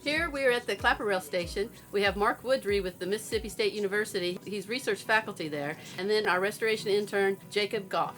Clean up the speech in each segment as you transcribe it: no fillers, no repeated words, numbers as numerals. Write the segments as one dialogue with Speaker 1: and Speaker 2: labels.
Speaker 1: Here we are at the Clapper Rail Station. We have Mark Woodrey with the Mississippi State University. He's research faculty there. And then our restoration intern, Jacob Goff.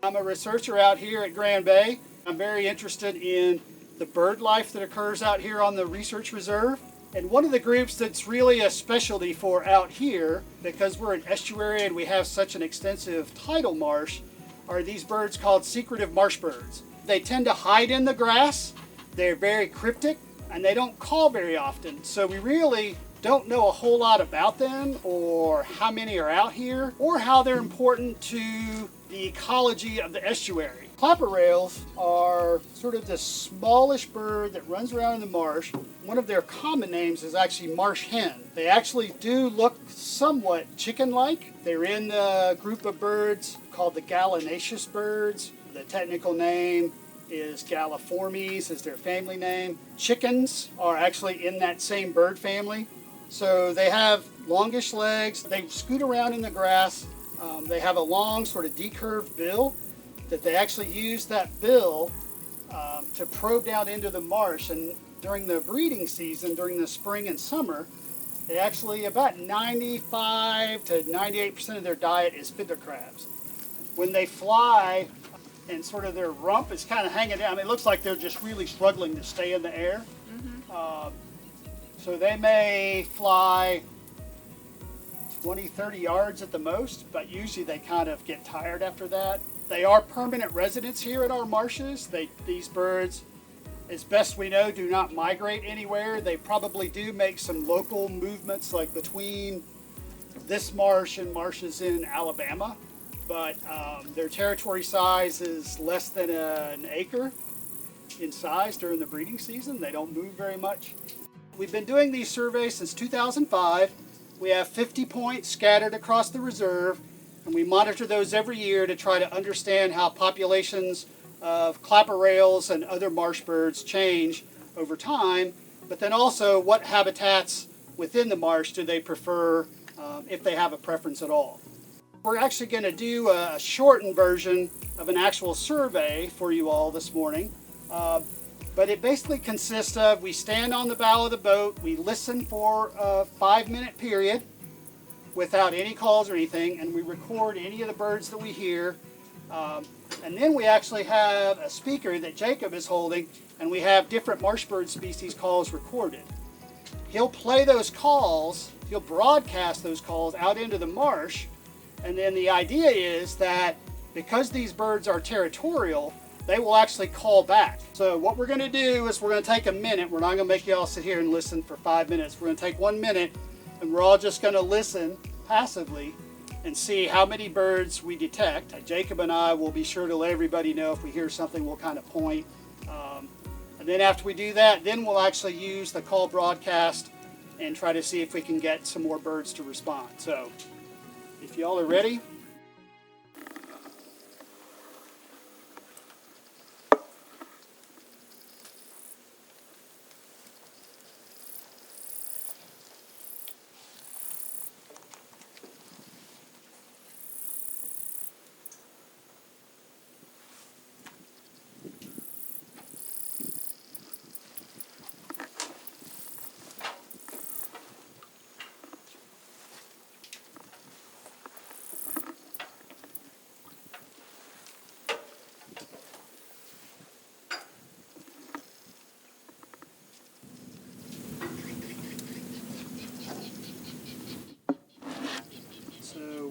Speaker 2: I'm a researcher out here at Grand Bay. I'm very interested in the bird life that occurs out here on the research reserve. And one of the groups that's really a specialty for out here, because we're an estuary and we have such an extensive tidal marsh, are these birds called secretive marsh birds. They tend to hide in the grass. They're very cryptic and they don't call very often. So we really don't know a whole lot about them or how many are out here or how they're important to the ecology of the estuary. Clapper rails are sort of this smallish bird that runs around in the marsh. One of their common names is actually marsh hen. They actually do look somewhat chicken-like. They're in the group of birds called the gallinaceous birds. The technical name is Galliformes, is their family name. Chickens are actually in that same bird family. So they have longish legs. They scoot around in the grass. They have a long sort of decurved bill that they actually use that bill to probe down into the marsh. And during the breeding season, during the spring and summer, they actually, about 95 to 98% of their diet is fiddler crabs. When they fly and sort of their rump is kind of hanging down, I mean, it looks like they're just really struggling to stay in the air. So they may fly 20, 30 yards at the most, but usually they kind of get tired after that. They are permanent residents here at our marshes. These birds, as best we know, do not migrate anywhere. They probably do make some local movements like between this marsh and marshes in Alabama, but their territory size is less than an acre in size during the breeding season. They don't move very much. We've been doing these surveys since 2005. We have 50 points scattered across the reserve, and we monitor those every year to try to understand how populations of clapper rails and other marsh birds change over time, but then also what habitats within the marsh do they prefer, if they have a preference at all. We're actually going to do a shortened version of an actual survey for you all this morning. But it basically consists of, we stand on the bow of the boat, we listen for a 5-minute period without any calls or anything, and we record any of the birds that we hear. And then we actually have a speaker that Jacob is holding, and we have different marsh bird species calls recorded. He'll play those calls, he'll broadcast those calls out into the marsh, and then the idea is that because these birds are territorial, they will actually call back. So what we're going to do is we're going to take a minute. We're not going to make you all sit here and listen for 5 minutes. We're going to take 1 minute and we're all just going to listen passively and see how many birds we detect. Jacob and I will be sure to let everybody know if we hear something. We'll kind of point. And then after we do that, then we'll actually use the call broadcast and try to see if we can get some more birds to respond. So if y'all are ready.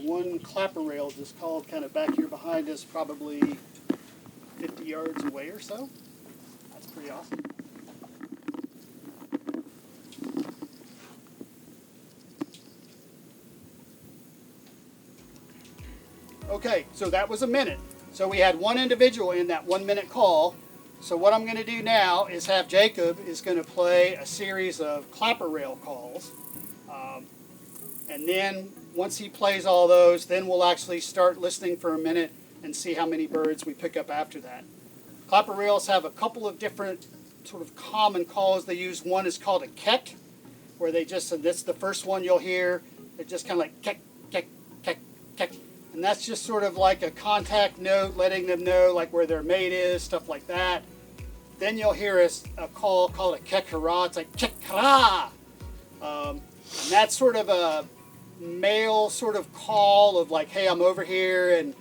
Speaker 2: One clapper rail just called kind of back here behind us, probably 50 yards away or so. That's pretty awesome. Okay, so that was a minute. So we had one individual in that 1 minute call. So what I'm going to do now is have Jacob is going to play a series of clapper rail calls. And then once he plays all those, then we'll actually start listening for a minute and see how many birds we pick up after that. Clapper rails have a couple of different sort of common calls they use. One is called a keck, where they just, and this is the first one you'll hear, they're just kind of like keck, keck, keck, keck. And that's just sort of like a contact note letting them know like where their mate is, stuff like that. Then you'll hear a call called a kekara. It's like kekara. And that's sort of a male sort of call of like, hey, I'm over here and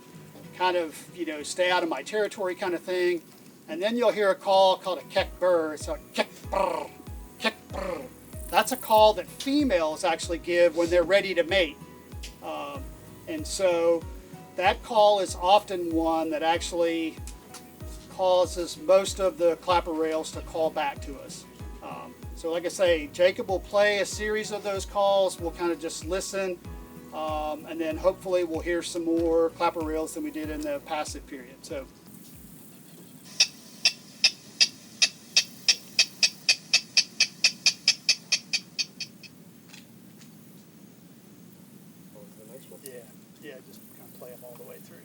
Speaker 2: kind of, stay out of my territory kind of thing. And then you'll hear a call called a kekbur. It's like kekbur, kekbur. That's a call that females actually give when they're ready to mate. And so that call is often one that actually causes most of the clapper rails to call back to us. So like I say, Jacob will play a series of those calls. We'll kind of just listen, and then hopefully we'll hear some more clapper rails than we did in the passive period. So. Yeah, just kind of play them all the way through.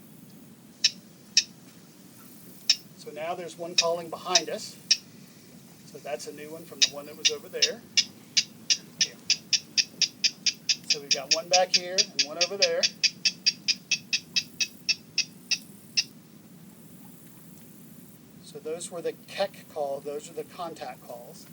Speaker 2: So now there's one calling behind us. So that's a new one from the one that was over there. Here. So we've got one back here and one over there. So those were the kek call. Those are the contact calls.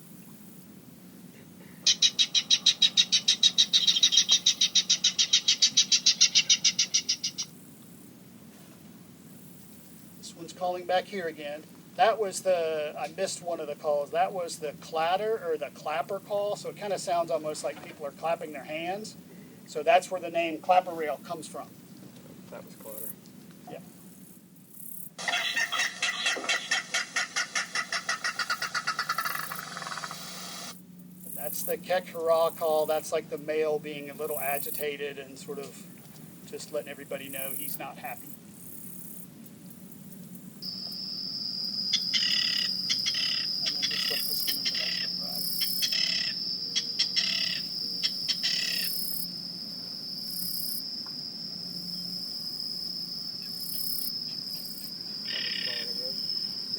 Speaker 2: This one's calling back here again. That was I missed one of the calls. That was the clatter or the clapper call. So it kind of sounds almost like people are clapping their hands. So that's where the name clapper rail comes from.
Speaker 3: That was clatter.
Speaker 2: Yeah. And that's the kek hurrah call. That's like the male being a little agitated and sort of just letting everybody know he's not happy.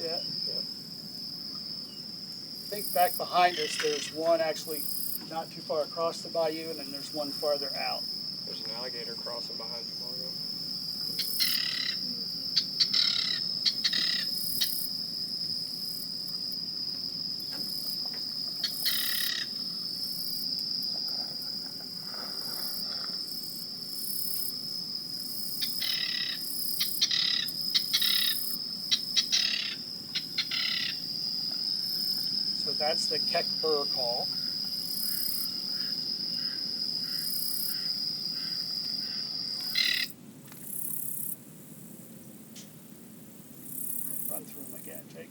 Speaker 2: Yeah. I think back behind us there's one actually not too far across the bayou, and then there's one farther out.
Speaker 3: There's an alligator crossing behind you, Margo.
Speaker 2: So that's the kek burr call. Run through them again, Jacob.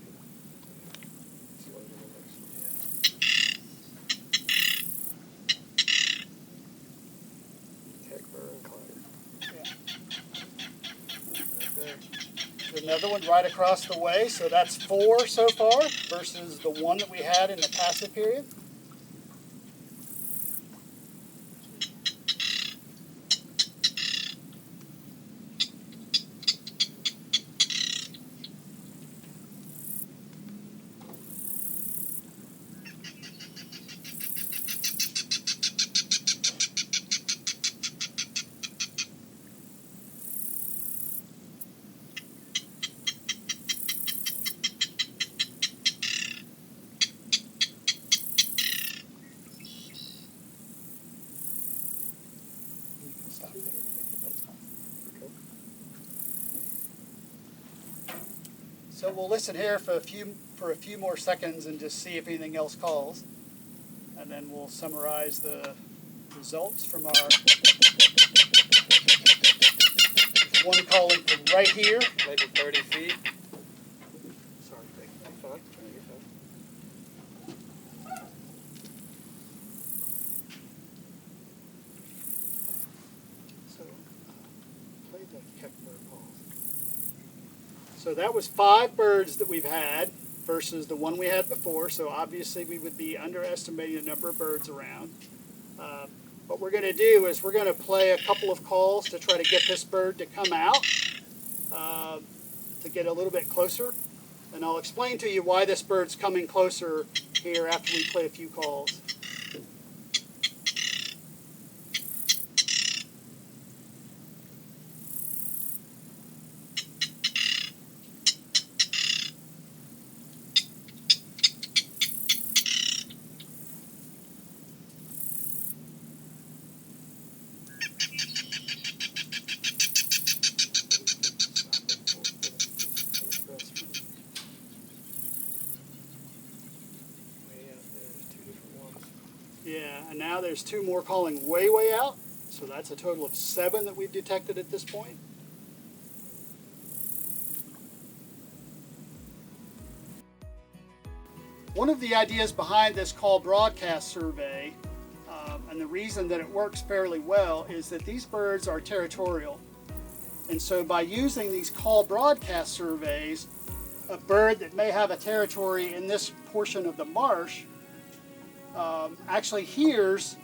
Speaker 2: There's another one right across the way, so that's 4 so far versus the one that we had in the passive period. So we'll listen here for a few more seconds and just see if anything else calls, and then we'll summarize the results from our one calling from right here.
Speaker 3: Maybe 30 feet.
Speaker 2: Sorry,
Speaker 3: You're fine. You're fine.
Speaker 2: So play the Kepler calls. So that was 5 birds that we've had versus the one we had before. So obviously we would be underestimating the number of birds around. What we're going to do is we're going to play a couple of calls to try to get this bird to come out, to get a little bit closer. And I'll explain to you why this bird's coming closer here after we play a few calls. now there's 2 more calling way, way out. So that's a total of 7 that we've detected at this point. One of the ideas behind this call broadcast survey, and the reason that it works fairly well, is that these birds are territorial. And so by using these call broadcast surveys, a bird that may have a territory in this portion of the marsh actually hears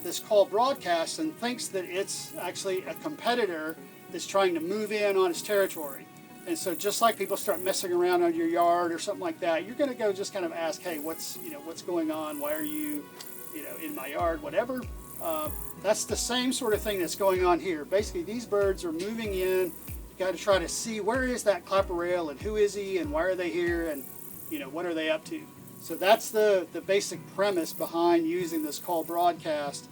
Speaker 2: this call broadcast and thinks that it's actually a competitor that's trying to move in on its territory. And so just like people start messing around on your yard or something like that, you're going to go just kind of ask, hey, what's going on? Why are you, in my yard, whatever. That's the same sort of thing that's going on here. Basically, these birds are moving in. You got to try to see where is that clapper rail and who is he and why are they here and, what are they up to? So that's the basic premise behind using this call broadcast.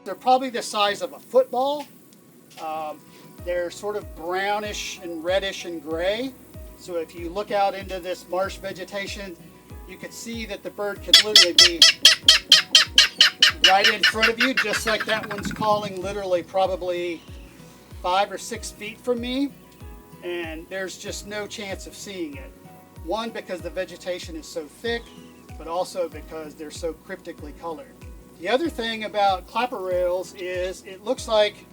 Speaker 2: They're probably the size of a football. They're sort of brownish and reddish and gray. So if you look out into this marsh vegetation, you could see that the bird could literally be right in front of you, just like that one's calling literally probably 5 or 6 feet from me. And there's just no chance of seeing it. One, because the vegetation is so thick, but also because they're so cryptically colored. The other thing about clapper rails is it looks like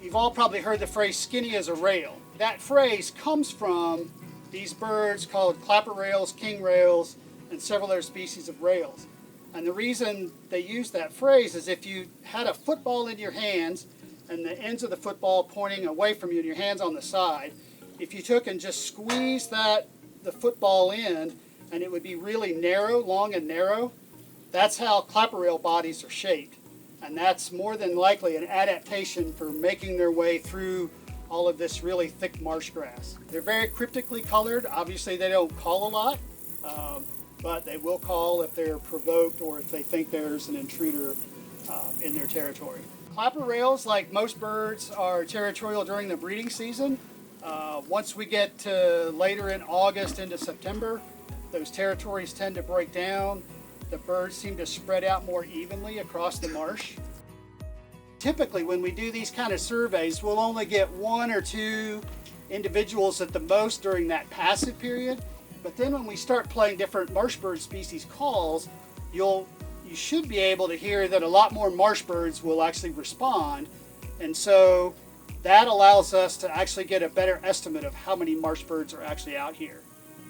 Speaker 2: you've all probably heard the phrase skinny as a rail. That phrase comes from these birds called clapper rails, king rails, and several other species of rails. And the reason they use that phrase is if you had a football in your hands and the ends of the football pointing away from you and your hands on the side, if you took and just squeezed the football in, and it would be really narrow, long and narrow, that's how clapper rail bodies are shaped. And that's more than likely an adaptation for making their way through all of this really thick marsh grass. They're very cryptically colored. Obviously they don't call a lot, but they will call if they're provoked or if they think there's an intruder in their territory. Clapper rails, like most birds, are territorial during the breeding season. Once we get to later in August into September, those territories tend to break down. The birds seem to spread out more evenly across the marsh. Typically, when we do these kind of surveys, we'll only get 1 or 2 individuals at the most during that passive period. But then when we start playing different marsh bird species calls, you should be able to hear that a lot more marsh birds will actually respond. And so that allows us to actually get a better estimate of how many marsh birds are actually out here.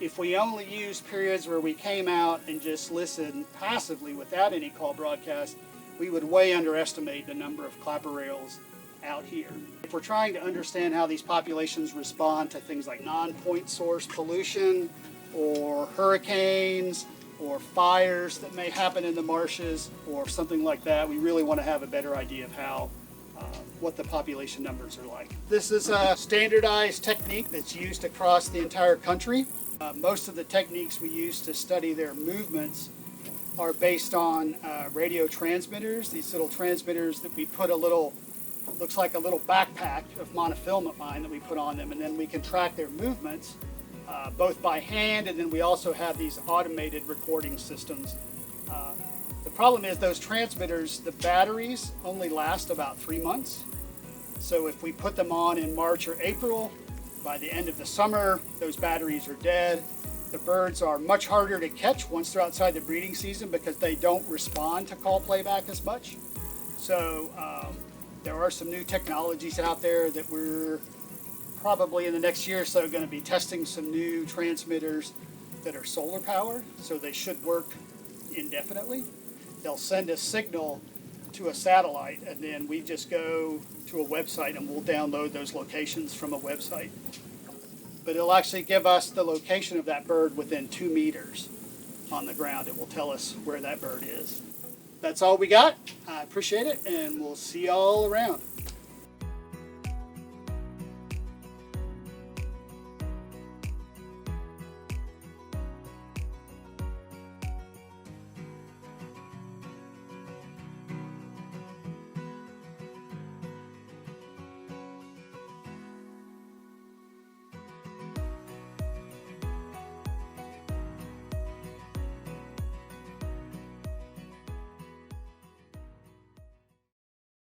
Speaker 2: If we only use periods where we came out and just listened passively without any call broadcast, we would way underestimate the number of clapper rails out here. If we're trying to understand how these populations respond to things like non-point source pollution or hurricanes or fires that may happen in the marshes or something like that, we really want to have a better idea of what the population numbers are like. This is a standardized technique that's used across the entire country. Most of the techniques we use to study their movements are based on radio transmitters. These little transmitters that we put looks like a little backpack of monofilament line that we put on them, and then we can track their movements both by hand, and then we also have these automated recording systems. The problem is those transmitters, the batteries only last about 3 months. So if we put them on in March or April, by the end of the summer, those batteries are dead. The birds are much harder to catch once they're outside the breeding season because they don't respond to call playback as much. So there are some new technologies out there that we're probably in the next year or so going to be testing some new transmitters that are solar powered, so they should work indefinitely. They'll send a signal to a satellite, and then we just go to a website and we'll download those locations from a website. But it'll actually give us the location of that bird within 2 meters on the ground. It will tell us where that bird is. That's all we got. I appreciate it, and we'll see y'all around.